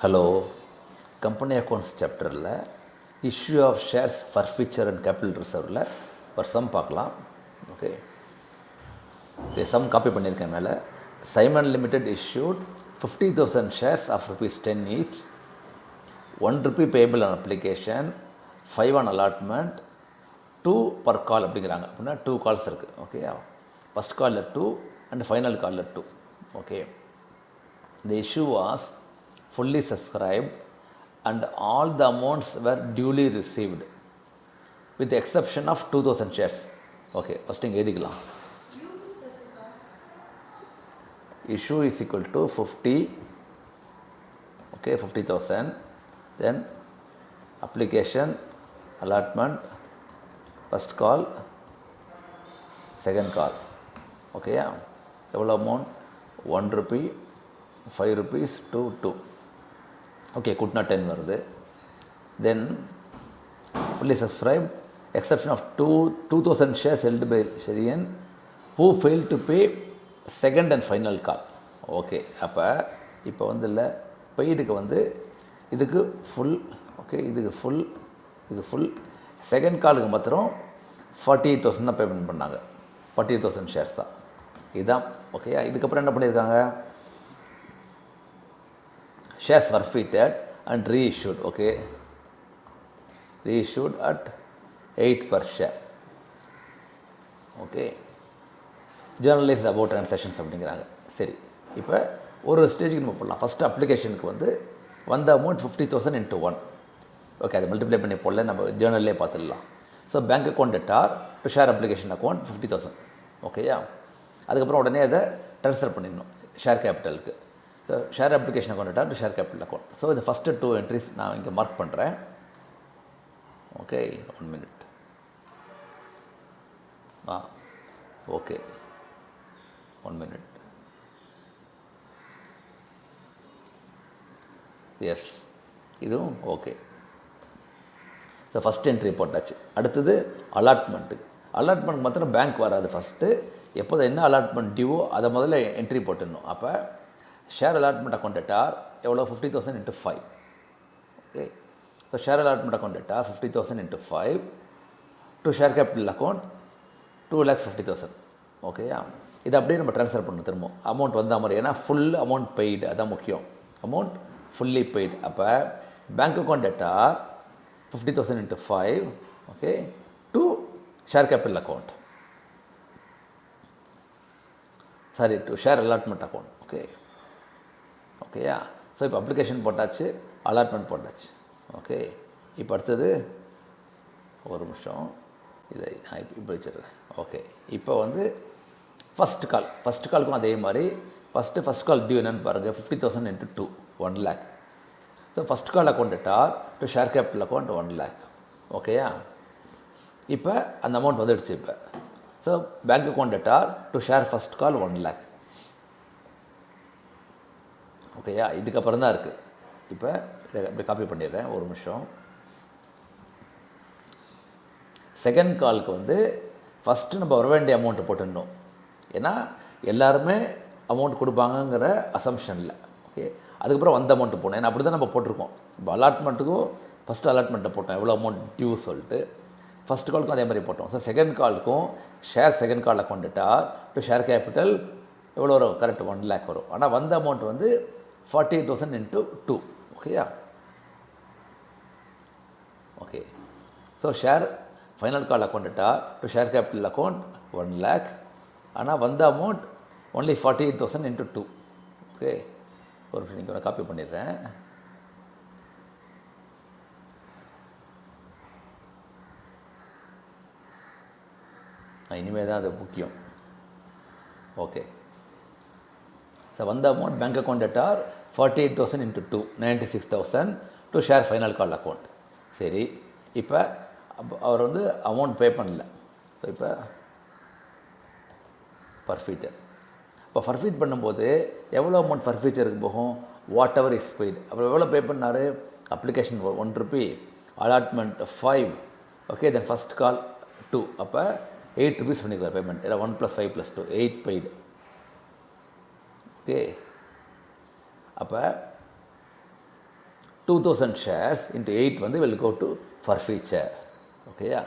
Hello, company accounts சாப்டரில் issue of shares for future and capital ரிசர்வில் ஒரு sum பார்க்கலாம். ஓகே, இந்த சம் காப்பி பண்ணியிருக்கேன் மேலே. Simon limited issued 50,000 shares of ₹10 each, ₹1 payable on application, 5 on allotment, 2 per call அப்படிங்கிறாங்க. அப்படின்னா 2 கால்ஸ் இருக்குது. ஓகே, ஃபஸ்ட் காலில் 2 அண்ட் ஃபைனல் காலில் 2. Okay, the issue was fully subscribed and all the amounts were duly received with the exception of 2,000 shares. Okay, first இங்கே எழுதிக்கலாம். Issue is equal to 50, okay, 50,000, then application, allotment, first call, second call. Okay, எவ்வளோ amount? ₹1, ₹5, 2. Okay, கூட்டினா 10 வருது. Then fully subscribe exception of 2,000 shares held by ஷெரியன் who fail to pay second and final call. Okay, அப்போ இப்போ வந்து இல்லை பெய்டுக்கு வந்து இதுக்கு ஃபுல், ஓகே, இதுக்கு ஃபுல் செகண்ட் காலுக்கு மாத்திரம் 48,000 தான் பேமெண்ட் பண்ணாங்க. 48,000 ஷேர்ஸ் தான் இதுதான். ஓகே, இதுக்கப்புறம் என்ன பண்ணியிருக்காங்க? Shares forfeited and reissued. Okay, reissued at 8 per share. Okay, journalize about transactions அப்படிங்கிறாங்க. சரி, இப்போ ஒரு ஸ்டேஜுக்கு நம்ம போடலாம். ஃபஸ்ட்டு அப்ளிகேஷனுக்கு வந்து வந்த அமௌண்ட் 50,000 into 1. ஓகே, அதை மல்டிப்ளை பண்ணி போடல, நம்ம ஜேர்னல்லே பார்த்துடலாம். So bank account debtor to share application account 50,000. ஓகேயா, அதுக்கப்புறம் உடனே அதை ட்ரான்ஸ்ஃபர் பண்ணிடணும் ஷேர் கேபிட்டலுக்கு. So share application account debtor to share capital account. So இந்த ஃபஸ்ட்டு 2 என்ட்ரிஸ் நான் இங்கே மார்க் பண்ணுறேன். Okay, 1 minute. Okay, 1 minute. Yes, இதுவும் ஓகே. ஸோ ஃபஸ்ட் என்ட்ரி போட்டாச்சு. அடுத்தது அலாட்மெண்ட் மாத்திரம் பேங்க் வராது. ஃபஸ்ட்டு எப்போது என்ன அலாட்மெண்ட் டியூவோ அதை முதல்ல என்ட்ரி போட்டுடணும். அப்போ ஷேர் அலாட்மெண்ட் அக்கௌண்ட் டெட்டார் எவ்வளோ? 50,000 into 5. Okay, so share allotment account debtor 50,000 into 5 to share capital account 2,50,000. ஓகேயா, இதை அப்படியே நம்ம ட்ரான்ஸ்ஃபர் பண்ணணும் திரும்ப. அமௌண்ட் வந்த மாதிரி, ஏன்னா ஃபுல் அமௌண்ட் பெய்டு, அதான் முக்கியம். Amount fully paid. அப்போ bank account debtor 50,000 into 5, okay, to share capital account, sorry, to share allotment account. Okay, ஓகேயா. ஸோ இப்போ அப்ளிகேஷன் போட்டாச்சு, அலாட்மெண்ட் போட்டாச்சு. ஓகே, இப்போ அடுத்தது ஒரு நிமிஷம், இதை நான் இப்போ வச்சிடுறேன். ஓகே, இப்போ வந்து ஃபஸ்ட் காலுக்கும் அதே மாதிரி ஃபஸ்ட் கால் டியூ என்னென்னு பாருங்கள். 50,000 into 2, 1 lakh. So first call account debtor to share capital account 1 lakh. ஓகேயா, இப்போ அந்த அமௌண்ட் வந்துடுச்சு. இப்போ so bank account debtor to share first call 1 lakh. ஓகேயா, இதுக்கப்புறம் தான் இருக்குது. இப்போ இதை அப்படி காப்பி பண்ணிடுறேன், ஒரு நிமிஷம். செகண்ட் காலுக்கு வந்து ஃபஸ்ட்டு நம்ம வர வேண்டிய அமௌண்ட்டு போட்டுடணும். ஏன்னா எல்லாருமே அமௌண்ட் கொடுப்பாங்கங்கிற அசம்ஷனில். ஓகே, அதுக்கப்புறம் வந்த அமௌண்ட்டு போடணும். ஏன்னா அப்படி தான் நம்ம போட்டிருக்கோம். இப்போ அலாட்மெண்ட்டுக்கும் ஃபஸ்ட்டு அலாட்மெண்ட்டை போட்டோம், எவ்வளோ அமௌண்ட் டியூ சொல்லிட்டு. ஃபஸ்ட் காலுக்கும் அதே மாதிரி போட்டோம். ஸோ செகண்ட் காலுக்கும் second call account debtor to share capital எவ்வளோ வரும்? கரெக்ட், 1 lakh வரும். ஆனால் வந்த அமௌண்ட் வந்து 48,000 into 2. ஓகேயா, okay. So share final call account debtor to share capital account 1 lakh. ஆனால் வந்த அமௌண்ட் ஒன்லி 48,000 into 2. ஓகே, ஒரு நீங்கள் ஒன்று காப்பி பண்ணிடுறேன். இனிமேல் தான் அது முக்கியம். ஓகே, ஸோ வந்த amount bank account debtor 48,000 into 2, 96,000 to share final call account. சரி, இப்போ அவர் வந்து அமௌண்ட் பே பண்ணல. ஸோ இப்போ ஃபர்ஃபீட்டர். இப்போ ஃபர்ஃபீட் பண்ணும்போது எவ்வளோ அமௌண்ட் ஃபர்ஃபீச்சருக்கு போகும்? What ever is paid. அப்புறம் எவ்வளோ பே பண்ணார்? அப்ளிகேஷன் ₹1, அலாட்மெண்ட் 5, ஓகே, தென் ஃபஸ்ட் கால் 2. அப்போ ₹8 பண்ணிக்கலாம் பேமெண்ட். ஏன்னா 1 + 5 + 2, 8 பெய்டு. ஓகே, அப்போ 2000 shares into 8 வந்து will go to forfeiture. ஓகேயா?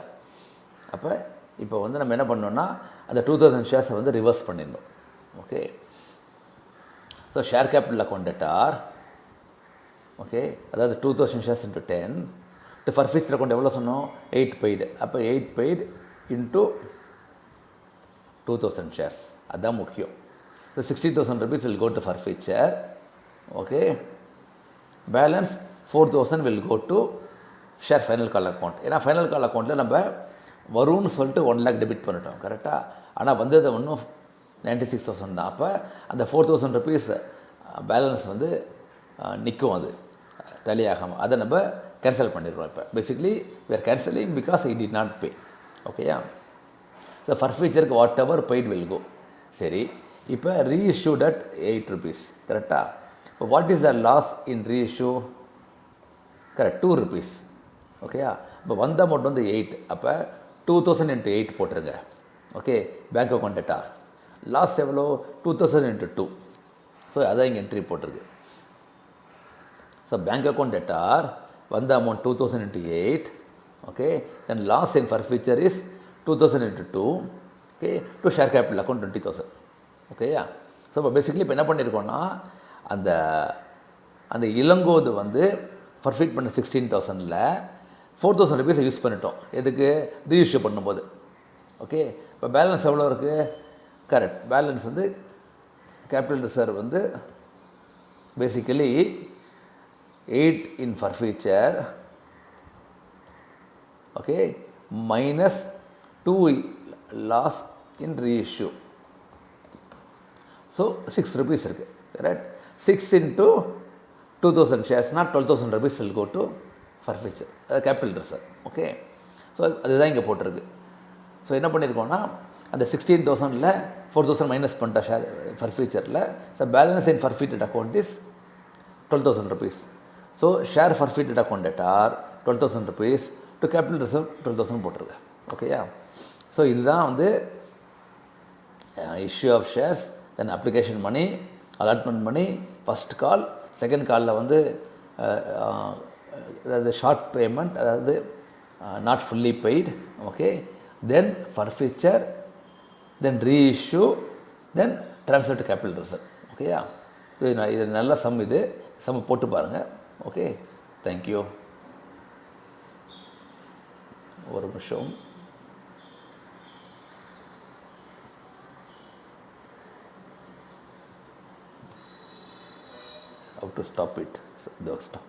அப்போ இப்போ வந்து நம்ம என்ன பண்ணோம்னா அந்த 2000 ஷேர்ஸை வந்து ரிவர்ஸ் பண்ணிடணும். Okay, so share capital account debtor, okay, அதாவது 2000 ஷேர்ஸ் இன்ட்டு 10 டு ஃபர்ஃபிச்சர் அக்கௌண்ட் எவ்வளோ சொன்னோம்? 8 பெய்டு. அப்போ 8 பெய்டு இன்ட்டு 2000 ஷேர்ஸ், அதுதான் முக்கியம். So 60,000 rupees will go to forfeiture. Okay, balance 4,000 will go to share final call account. ஏன்னா final கால் அக்கௌண்ட்டில் நம்ம வரும்னு சொல்லிட்டு 1 lakh டெபிட் பண்ணிட்டோம், கரெக்டாக? ஆனால் வந்தது ஒன்றும் 96,000 தான். அப்போ அந்த 4,000 rupees பேலன்ஸ் வந்து நிற்கும், அது டேலி ஆகாமல். அதை நம்ம கேன்சல் பண்ணிடுவோம். இப்போ basically we are cancelling because he did not pay. ஓகேயா? ஸோ ஃபர்ஃபிச்சருக்கு whatever paid will go. சரி, இப்போ ரீஇஷ்யூட் அட் 8 rupees, கரெக்டாக? இப்போ what is the loss in reissue? Correct, 2 rupees. ஓகேயா? இப்போ வந்த அமௌண்ட் வந்து 8. அப்போ 2000 into 8 போட்டுருங்க. Okay, bank account debtor. Loss எவ்வளோ? 2000 into 2. ஸோ அதான் இங்கே என்ட்ரி போட்டிருக்கு. ஸோ பேங்க் அக்கௌண்ட் டெட்டார் வந்த amount 2000 into 8. Okay, then loss in forfeiture is 2000 into 2. Okay, to share capital account 20,000. ஓகேயா? ஸோ இப்போ பேசிக்லி இப்போ என்ன பண்ணியிருக்கோன்னா அந்த அந்த இளங்கோது வந்து ஃபர்ஃபிட் பண்ண 16,000ல் 4,000 rupees யூஸ் பண்ணிட்டோம். எதுக்கு? ரீஇஷ்யூ பண்ணும்போது. ஓகே, இப்போ பேலன்ஸ் எவ்வளோ இருக்குது? கரெக்ட், பேலன்ஸ் வந்து கேபிட்டல் ரிசர்வ் வந்து basically 8 in forfeiture, okay, minus 2 loss in reissue. So 6 rupees இருக்குது, கரெக்ட்? 6 into 2000 ஷேர்ஸ்னால் 12,000 rupees will go to forfeiture, capital reserve. Okay, so அதுதான் இங்கே போட்டிருக்கு. ஸோ என்ன பண்ணியிருக்கோன்னா அந்த 16,000ல் 4,000 மைனஸ் பண்ணிட்டா ஷேர் ஃபர்ஃபிச்சரில். So balance in forfeited account is 12,000 rupees. So share forfeited account debtor 12,000 rupees to capital reserve 12,000 போட்டிருக்கு. ஓகேயா? ஸோ இதுதான் வந்து issue of shares, then application money, allotment money, first call, second காலில் வந்து அதாவது ஷார்ட் பேமெண்ட், அதாவது not fully paid. Okay, then forfeiture, then reissue, then transfer to capital reserve. ஓகேயா? இது நல்ல சம், இது சம் போட்டு பாருங்கள். Okay, thank you. ஒரு நிமிஷம். How to stop it? So, stop.